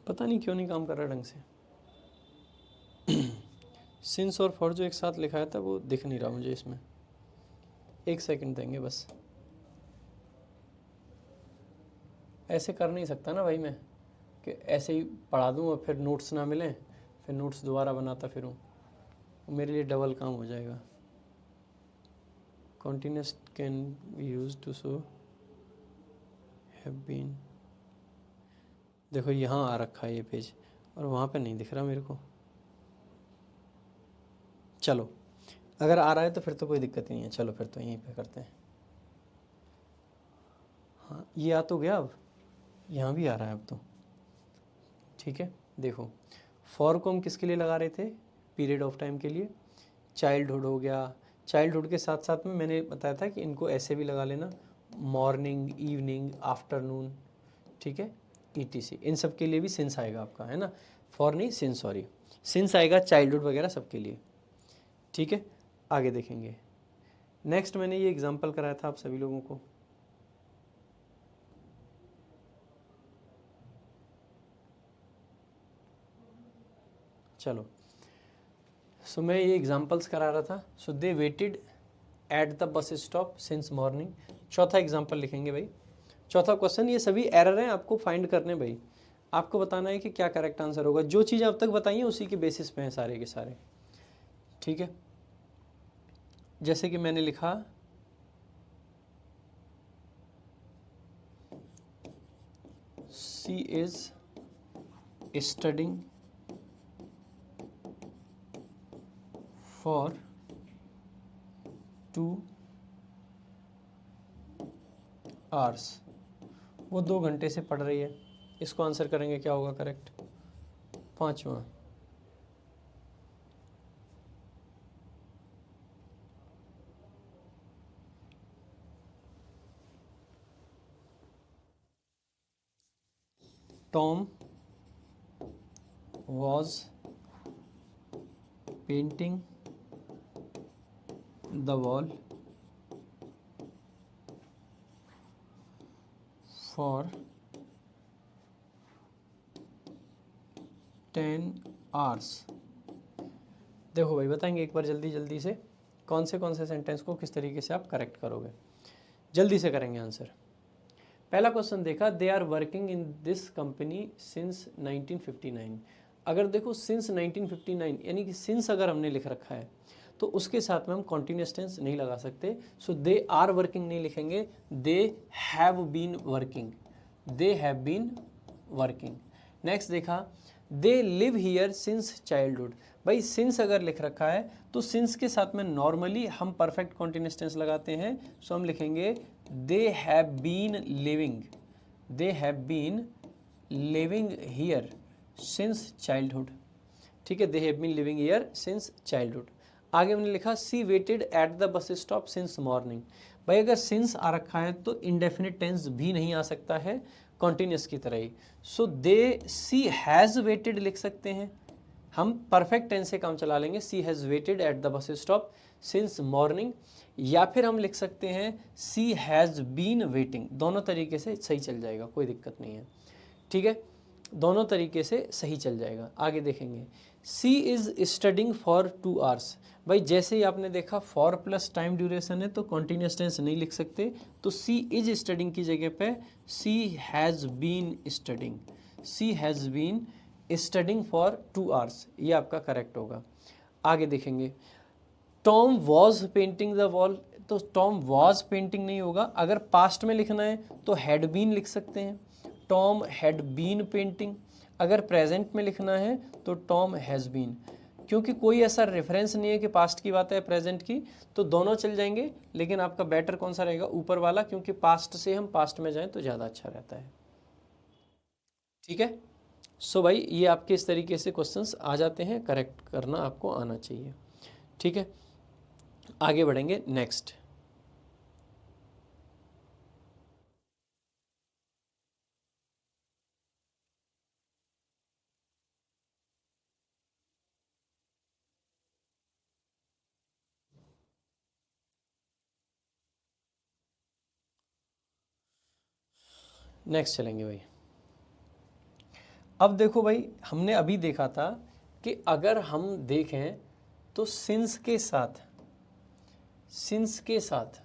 पता नहीं क्यों नहीं काम कर रहा ढंग से। सिंस और फॉर जो एक साथ लिखाया था वो दिख नहीं रहा मुझे इसमें। एक सेकंड देंगे बस। ऐसे कर नहीं सकता ना भाई मैं कि ऐसे ही पढ़ा दूँ और फिर नोट्स ना मिलें, फिर नोट्स दोबारा बनाता फिरूँ, मेरे लिए डबल काम हो जाएगा। Continuous can be use to show have been. देखो यहाँ आ रखा है ये पेज और वहाँ पे नहीं दिख रहा मेरे को। चलो अगर आ रहा है तो फिर तो कोई दिक्कत नहीं है, चलो फिर तो यहीं पे करते हैं। हाँ ये आ तो गया, अब यहाँ भी आ रहा है अब तो, ठीक है। देखो फॉर को हम किसके लिए लगा रहे थे, पीरियड ऑफ टाइम के लिए। चाइल्डहुड हो गया, चाइल्डहुड के साथ साथ में मैंने बताया था कि इनको ऐसे भी लगा लेना, मॉर्निंग, इवनिंग, आफ्टरनून, ठीक है, ETC, इन सब के लिए भी सिंस आएगा आपका, है ना। फॉर नहीं सिंस, सॉरी, सिंस आएगा चाइल्डहुड वगैरह सबके लिए, ठीक है। आगे देखेंगे। नेक्स्ट मैंने ये एग्जांपल कराया था आप सभी लोगों को। चलो सो मैं ये एग्जांपल्स करा रहा था। So they waited at the bus stop since morning. चौथा एग्जांपल लिखेंगे भाई। चौथा क्वेश्चन, ये सभी एरर हैं, आपको फाइंड करने भाई, आपको बताना है कि क्या करेक्ट आंसर होगा। जो चीज़ अब तक बताई है उसी के बेसिस पे हैं सारे के सारे, ठीक है। जैसे कि मैंने लिखा सी इज स्टडिंग फॉर 2 आवर्स। वो 2 घंटे से पढ़ रही है। इसको आंसर करेंगे क्या होगा करेक्ट। पांचवा, Tom was painting the wall for 10 hours. देखो भाई बताएंगे एक बार जल्दी जल्दी से कौन से सेंटेंस को किस तरीके से आप करेक्ट करोगे। जल्दी से करेंगे आंसर। पहला क्वेश्चन देखा, they are working in this company since 1959। अगर देखो सिंस 1959 यानी कि सिंस अगर हमने लिख रखा है तो उसके साथ में हम कॉन्टिन्यूस टेंस नहीं लगा सकते। सो दे आर वर्किंग नहीं लिखेंगे, they have been working, they have been working. Next देखा, they live here since childhood. भाई सिंस अगर लिख रखा है तो सिंस के साथ में नॉर्मली हम परफेक्ट कॉन्टिन्यूस टेंस लगाते हैं। सो हम लिखेंगे they have been living, they have been living here since childhood, ठीक है। They have been living here since childhood. आगे हमने लिखा she waited at the bus stop since morning. भाई अगर सिंस आ रखा है तो इंडेफिनिट टेंस भी नहीं आ सकता है कॉन्टिन्यूस की तरह ही। सो दे सी हैज़ वेटेड लिख सकते हैं, हम परफेक्ट टेंस से काम चला लेंगे, she has waited at the bus stop since morning. या फिर हम लिख सकते हैं सी हैज़ बीन वेटिंग। दोनों तरीके से सही चल जाएगा, कोई दिक्कत नहीं है, ठीक है। दोनों तरीके से सही चल जाएगा। आगे देखेंगे, सी इज़ स्टडिंग फॉर 2 आवर्स। भाई जैसे ही आपने देखा फॉर प्लस टाइम ड्यूरेशन है तो कॉन्टिन्यूस टेंस नहीं लिख सकते, तो सी इज स्टडिंग की जगह पे she has been studying, she has been studying for 2 hours, ये आपका करेक्ट होगा। आगे देखेंगे, Tom was painting the wall, तो टॉम वॉज पेंटिंग नहीं होगा। अगर पास्ट में लिखना है तो हैड बीन लिख सकते हैं, टॉम हैड बीन पेंटिंग। अगर प्रेजेंट में लिखना है तो टॉम हैज़ बीन। क्योंकि कोई ऐसा रेफरेंस नहीं है कि पास्ट की बात है प्रेजेंट की, तो दोनों चल जाएंगे, लेकिन आपका बेटर कौन सा रहेगा, ऊपर वाला, क्योंकि पास्ट से हम पास्ट में जाएं तो ज़्यादा अच्छा रहता है, ठीक है। सो भाई ये आपके इस तरीके से क्वेश्चंस आ जाते हैं, करेक्ट करना आपको आना चाहिए, ठीक है। आगे बढ़ेंगे नेक्स्ट। नेक्स्ट चलेंगे भाई। अब देखो भाई, हमने अभी देखा था कि अगर हम देखें तो सिंस के साथ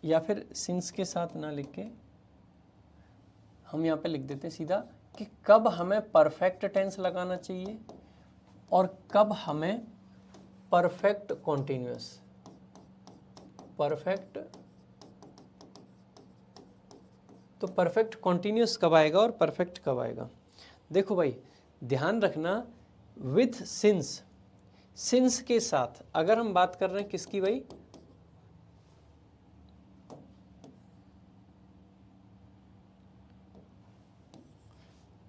या फिर सिंस के साथ ना लिख के हम यहाँ पे लिख देते हैं सीधा कि कब हमें परफेक्ट टेंस लगाना चाहिए और कब हमें परफेक्ट कॉन्टिन्यूअस। तो परफेक्ट कॉन्टिन्यूअस कब आएगा और परफेक्ट कब आएगा? देखो भाई, ध्यान रखना, विथ सिंस के साथ अगर हम बात कर रहे हैं किसकी भाई?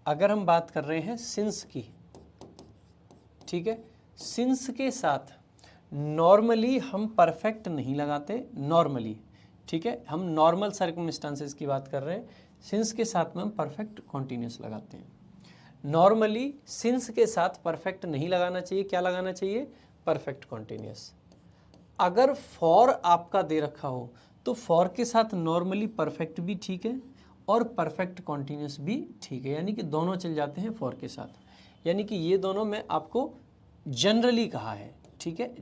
अगर हम बात कर रहे हैं सिंस की, ठीक है, सिंस के साथ नॉर्मली हम परफेक्ट नहीं लगाते, नॉर्मली, ठीक है, हम नॉर्मल सर्कमस्टांसेस की बात कर रहे हैं। सिंस के साथ में हम परफेक्ट कॉन्टिन्यूअस लगाते हैं। नॉर्मली सिंस के साथ परफेक्ट नहीं लगाना चाहिए, क्या लगाना चाहिए? Perfect continuous. अगर फॉर आपका दे रखा हो तो फॉर के साथ नॉर्मली परफेक्ट भी ठीक है और परफेक्ट कॉन्टिन्यूअस भी ठीक है, यानी कि दोनों चल जाते हैं फॉर के साथ। यानी कि ये दोनों मैं आपको जनरली कहा है, ठीक है,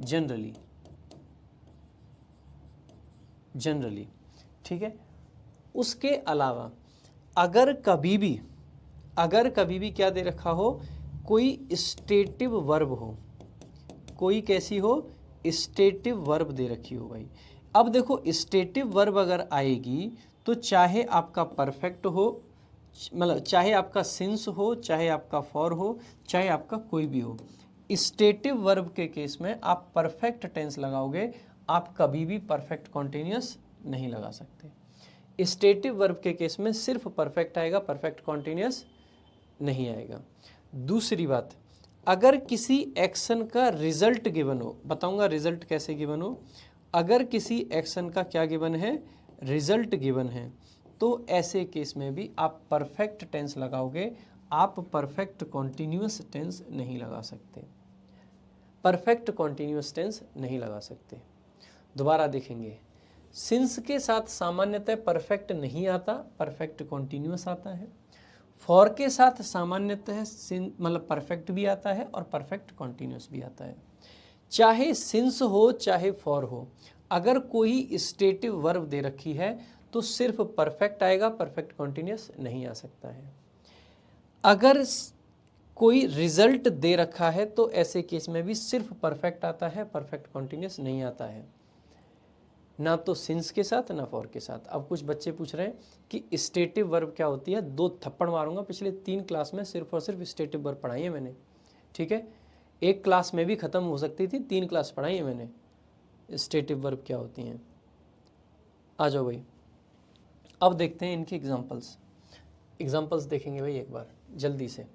जनरली, ठीक है। उसके अलावा अगर कभी भी क्या दे रखा हो, कोई स्टेटिव वर्ब हो, कोई कैसी हो? स्टेटिव वर्ब दे रखी हो भाई। अब देखो, स्टेटिव वर्ब अगर आएगी तो चाहे आपका परफेक्ट हो, मतलब चाहे आपका सिंस हो, चाहे आपका फॉर हो, चाहे आपका कोई भी हो, स्टेटिव वर्ब के केस में आप परफेक्ट टेंस लगाओगे, आप कभी भी परफेक्ट कॉन्टिन्यूअस नहीं लगा सकते। स्टेटिव वर्ब के केस में सिर्फ परफेक्ट आएगा, परफेक्ट कॉन्टिन्यूअस नहीं आएगा। दूसरी बात, अगर किसी एक्शन का रिजल्ट गिवन हो, बताऊंगा रिजल्ट कैसे गिवन हो। अगर किसी एक्शन का क्या गिवन है? रिजल्ट गिवन है, तो ऐसे केस में भी आप परफेक्ट टेंस लगाओगे, आप परफेक्ट कॉन्टिन्यूअस टेंस नहीं लगा सकते, परफेक्ट कॉन्टिन्यूअस टेंस नहीं लगा सकते। दोबारा देखेंगे, सिंस के साथ सामान्यतः परफेक्ट नहीं आता, परफेक्ट कॉन्टिन्यूअस आता है। फॉर के साथ सामान्यतः मतलब परफेक्ट भी आता है और परफेक्ट कॉन्टिन्यूअस भी आता है। चाहे सिंस हो चाहे फॉर हो, अगर कोई स्टेटिव वर्ब दे रखी है तो सिर्फ परफेक्ट आएगा, परफेक्ट कॉन्टिन्यूअस नहीं आ सकता है। अगर कोई रिजल्ट दे रखा है तो ऐसे केस में भी सिर्फ परफेक्ट आता है, परफेक्ट कॉन्टिन्यूअस नहीं आता है, ना तो सिंस के साथ ना फॉर के साथ। अब कुछ बच्चे पूछ रहे हैं कि स्टेटिव वर्ब क्या होती है? 2 थप्पड़ मारूंगा, पिछले 3 क्लास में सिर्फ और सिर्फ स्टेटिव वर्ब पढ़ाई है मैंने, ठीक है। एक क्लास में भी ख़त्म हो सकती थी, 3 क्लास पढ़ाई है मैंने स्टेटिव वर्ब क्या होती हैं। आ जाओ भाई, अब देखते हैं इनके एग्जाम्पल्स देखेंगे भाई एक बार जल्दी से।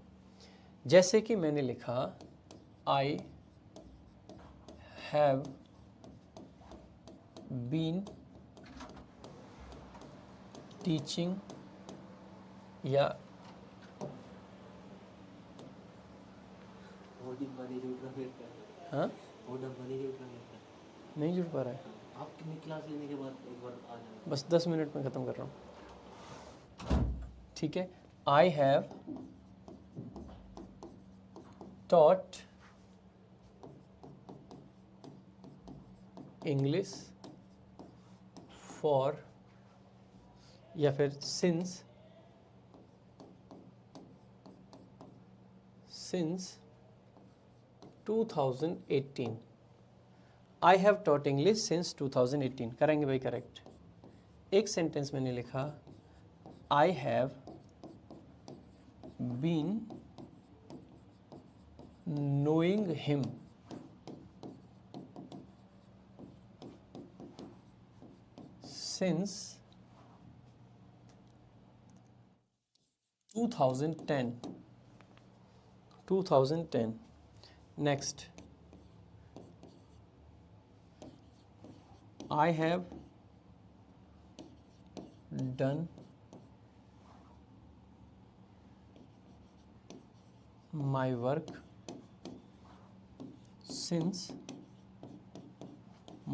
जैसे कि मैंने लिखा, आई हैव बीन टीचिंग, या हाँ नहीं जुड़ पा रहा है, आप कितनी क्लास लेने के बाद एक बार आ जाए, बस 10 मिनट में ख़त्म कर रहा हूँ, ठीक है। I have taught English for, या फिर since 2018। I have taught English since 2018 करेंगे भाई करेक्ट। एक सेंटेंस मैंने लिखा, I have been knowing him since 2010। Next, I have done my work since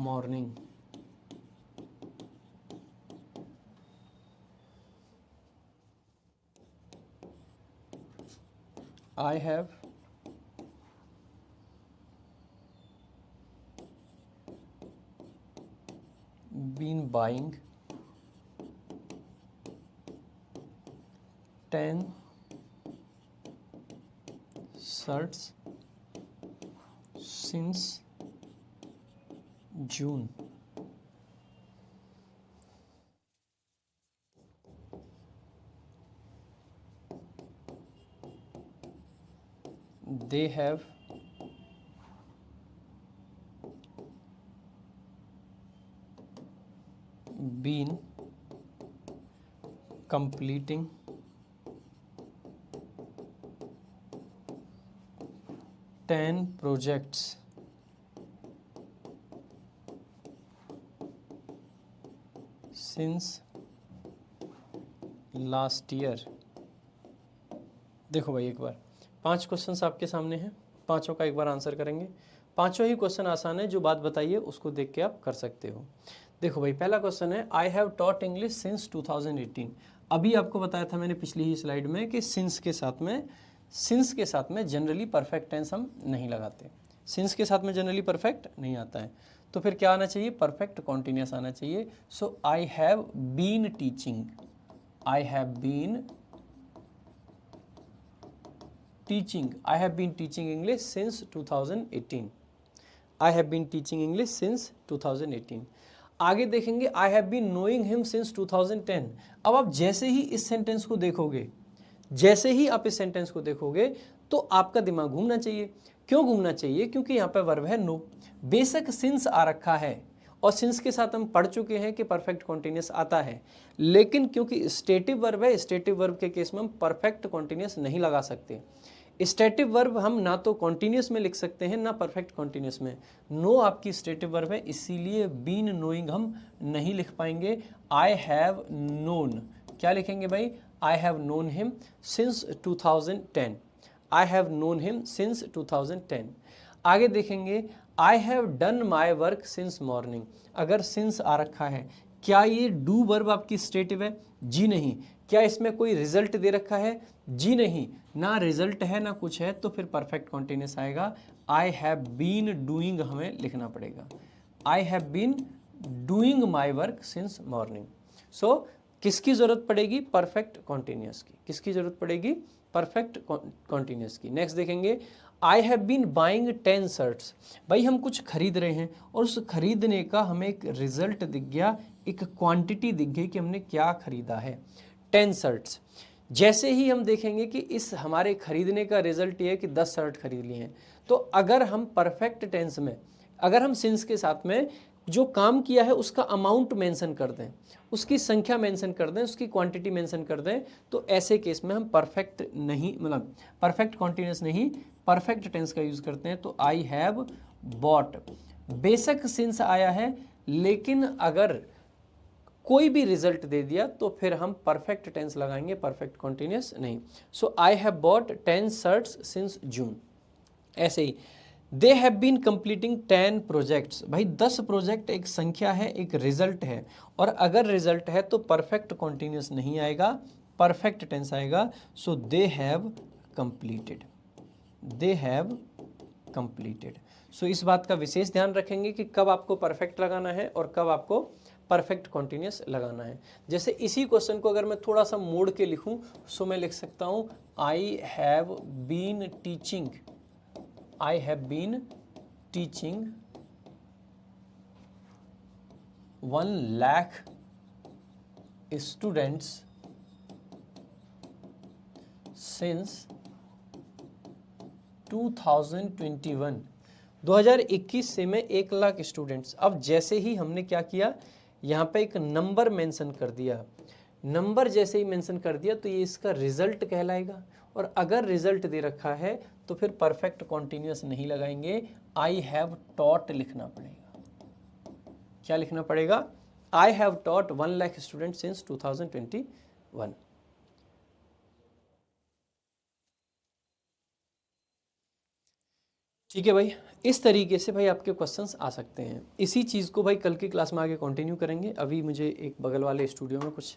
morning। I have been buying 10 shirts since June. They have been completing 10 projects since last year. देखो भाई, एक बार 5 questions आपके सामने हैं, पांचों का एक बार आंसर करेंगे। पांचों ही क्वेश्चन आसान है, जो बात बताइए उसको देख के आप कर सकते हो। देखो भाई, पहला क्वेश्चन है I have taught English since 2018। अभी आपको बताया था मैंने पिछली ही स्लाइड में कि सिंस के साथ में जनरली परफेक्ट टेंस हम नहीं लगाते। सिंस के साथ में जनरली परफेक्ट नहीं आता है, तो फिर क्या आना चाहिए? परफेक्ट कॉन्टिन्यूस आना चाहिए। So I have been teaching, I have been teaching English since 2018। I have been teaching English since 2018। आगे देखेंगे I have been knowing him since 2010। अब आप जैसे ही इस सेंटेंस को देखोगे, तो आपका दिमाग घूमना चाहिए। क्यों घूमना चाहिए? क्योंकि यहाँ पे वर्ब है नो। बेशक सिंस आ रखा है और सिंस के साथ हम पढ़ चुके हैं कि परफेक्ट कॉन्टिन्यूस आता है, लेकिन क्योंकि स्टेटिव वर्ब है, स्टेटिव वर्ब के केस में हम परफेक्ट कॉन्टिन्यूस नहीं लगा सकते। स्टेटिव वर्ब हम ना तो कॉन्टिन्यूस में लिख सकते हैं ना परफेक्ट कॉन्टिन्यूस में। नो आपकी स्टेटिव वर्ब है, इसीलिए बीन नोइंग हम नहीं लिख पाएंगे। आई हैव नोन, क्या लिखेंगे भाई? I have known him since 2010। I have known him since 2010। आगे देखेंगे I have done my work since morning. अगर सिंस आ रखा है, क्या ये डू वर्ब आपकी स्टेटिव है? जी नहीं। क्या इसमें कोई रिजल्ट दे रखा है? जी नहीं। ना रिजल्ट है ना कुछ है, तो फिर परफेक्ट कॉन्टिन्यूस आएगा। आई हैव बीन डूइंग हमें लिखना पड़ेगा। I have been doing my work since morning. So किसकी जरूरत पड़ेगी? परफेक्ट कॉन्टिन्यूस की। किसकी जरूरत पड़ेगी? परफेक्ट कॉन्टिन्यूस की। नेक्स्ट देखेंगे I have been buying 10 shirts. भाई हम कुछ खरीद रहे हैं और उस खरीदने का हमें एक रिजल्ट दिख गया, एक क्वांटिटी दिख गई कि हमने क्या खरीदा है, 10 शर्ट्स। जैसे ही हम देखेंगे कि इस हमारे खरीदने का रिजल्ट ये है कि 10 शर्ट खरीद लिए हैं, तो अगर हम परफेक्ट टेंस में, अगर हम सिंस के साथ में जो काम किया है उसका अमाउंट मेंशन कर दें, उसकी संख्या मेंशन कर दें, उसकी क्वांटिटी मेंशन कर दें, तो ऐसे केस में हम परफेक्ट नहीं, मतलब परफेक्ट कॉन्टिन्यूस नहीं, परफेक्ट टेंस का यूज करते हैं। तो आई हैव बॉट, बेशक सिंस आया है, लेकिन अगर कोई भी रिजल्ट दे दिया तो फिर हम परफेक्ट टेंस लगाएंगे, परफेक्ट कॉन्टिन्यूस नहीं। So I have bought 10 shirts since June. ऐसे ही they have been completing 10 projects. भाई 10 प्रोजेक्ट एक संख्या है, एक रिजल्ट है, और अगर रिजल्ट है तो परफेक्ट कॉन्टिन्यूस नहीं आएगा, परफेक्ट टेंस आएगा। So they have completed, they have completed. So इस बात का विशेष ध्यान रखेंगे कि कब आपको परफेक्ट लगाना है और कब आपको परफेक्ट कॉन्टिन्यूस लगाना है। जैसे इसी क्वेश्चन को अगर मैं थोड़ा सा मोड़ के लिखूं, सो मैं लिख सकता हूं I have been teaching, I have been teaching 1 lakh students since 2021। 2021 से मैं 1 लाख स्टूडेंट्स। अब जैसे ही हमने क्या किया, यहाँ पे एक नंबर मेंशन कर दिया, नंबर जैसे ही मेंशन कर दिया तो ये इसका रिजल्ट कहलाएगा। और अगर रिजल्ट दे रखा है तो फिर परफेक्ट कॉन्टिन्यूस नहीं लगाएंगे, आई हैव टॉट लिखना पड़ेगा। क्या लिखना पड़ेगा? I have taught 1 lakh student since 2021। ठीक है भाई, इस तरीके से भाई आपके क्वेश्चंस आ सकते हैं। इसी चीज़ को भाई कल की क्लास में आगे कंटिन्यू करेंगे। अभी मुझे एक बगल वाले स्टूडियो में कुछ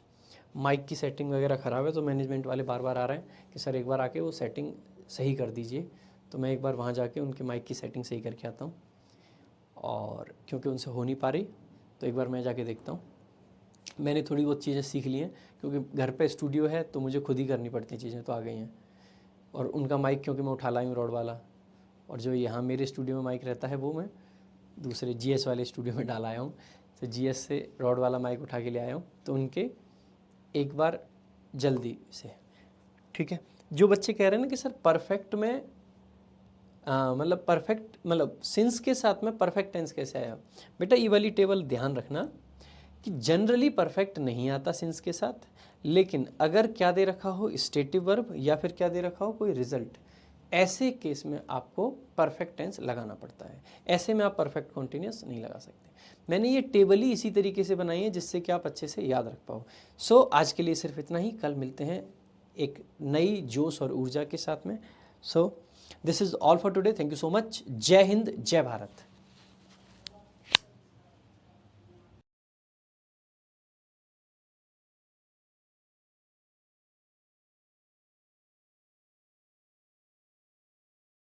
माइक की सेटिंग वगैरह ख़राब है, तो मैनेजमेंट वाले बार बार आ रहे हैं कि सर एक बार आके वो सेटिंग सही कर दीजिए। तो मैं एक बार वहाँ जाके उनके माइक की सेटिंग सही करके आता हूँ, और क्योंकि उनसे हो नहीं पा रही तो एक बार मैं जाके देखता हूँ। मैंने थोड़ी बहुत चीज़ें सीख ली हैं, क्योंकि घर पे स्टूडियो है तो मुझे खुद ही करनी पड़ती हैं, चीज़ें तो आ गई हैं। और उनका माइक क्योंकि मैं उठा लाया हूँ रॉड वाला, और जो यहाँ मेरे स्टूडियो में माइक रहता है वो मैं दूसरे GS वाले स्टूडियो में डाल आया हूँ। तो GS से रॉड वाला माइक उठा के ले आया हूँ, तो उनके एक बार जल्दी से, ठीक है। जो बच्चे कह रहे हैं ना कि सर परफेक्ट में मतलब परफेक्ट मतलब सिंस के साथ में परफेक्ट टेंस कैसे आया, बेटा ये वाली टेबल ध्यान रखना कि जनरली परफेक्ट नहीं आता सिंस के साथ, लेकिन अगर क्या दे रखा हो स्टेटिव वर्ब या फिर क्या दे रखा हो कोई रिजल्ट, ऐसे केस में आपको परफेक्ट टेंस लगाना पड़ता है। ऐसे में आप परफेक्ट कॉन्टिन्यूस नहीं लगा सकते। मैंने ये टेबल ही इसी तरीके से बनाई है जिससे कि आप अच्छे से याद रख पाओ। सो आज के लिए सिर्फ इतना ही, कल मिलते हैं एक नई जोश और ऊर्जा के साथ में। So this is all for today, thank you so much. जय हिंद, जय भारत।